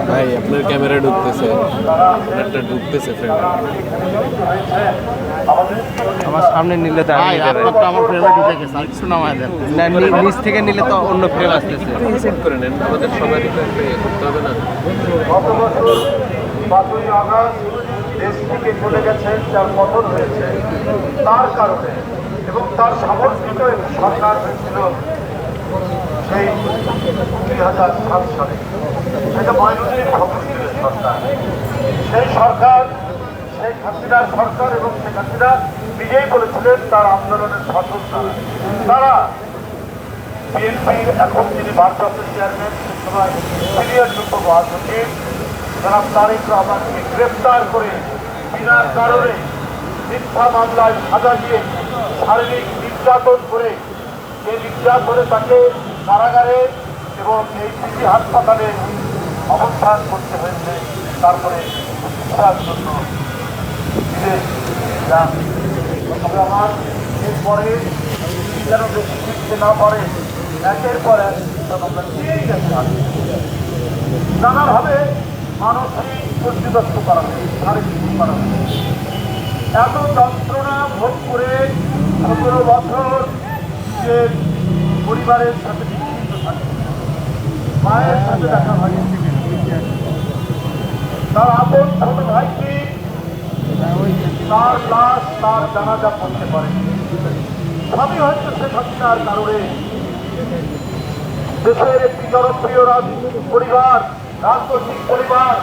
ভাই আপনার ক্যামেরা ঢুকতেছে, একটা ঢুকতেছে ফ্রেমে। আমার সামনে নিলে তো ভাই আপনার তো আমার ফ্রেমে ঢুকে গেছে আর কিছু নামায় দেন। নিচ থেকে নিলে তো অন্য ফ্রেম আসতেছে। রিসেট করে নেন, আমাদের সবারই তো একটা ইয়ে করতে হবে না? গত বছর 5ই আগস্ট দেশ থেকে চলে গেছেন, যার পতন হয়েছে তার কারণে, এবং তার সমর্থিত একটি সরকার হয়েছিল সেই 2007 সালে। সেটা ময়নুদ্দিন ফখরুদ্দিনের সরকার। সেই সরকার শেখ হাসিনার সরকার, এবং শেখ হাসিনা নিজেই বলেছিলেন তার আন্দোলনের ফসল তারা বিএনপির এখন যিনি ভারপ্রাপ্ত চেয়ারম্যান, সে সময় সিনিয়র যুগ্ম মহাসচিব জনাব তারেক রহমানকে গ্রেপ্তার করে বিনা কারণে মিথ্যা মামলায় সাজা দিয়ে শারীরিক নির্যাতন করে, যে নির্যাতনে তাকে কারাগারে এবং এই সিটি হাসপাতালে অবস্থান করতে হয়েছে। তারপরে চিকিৎসার জন্য বিদেশ যান। তবে আমার এরপরে যেন বেশি ফিরতে না পারে, একের পর এক আমরা দিয়েই গেছে। নানাভাবে মানসিক পর্যদস্ত করা হয়েছে, শারীরিক করা হয়েছে। এত যন্ত্রণা ভোগ করে 17 বছর যে পরিবারের সাথে বিচ্ছিন্ন থাকে, মায়ের সাথে দেখা হয়, তার আপন ছোট ভাইকে তার লাশ, তার জানাজা করতে পারে। সবই হয়তো শেখ হাসিনার কারণে। দেশের একটি জনপ্রিয় রাজনৈতিক পরিবার, রাজনৈতিক পরিবার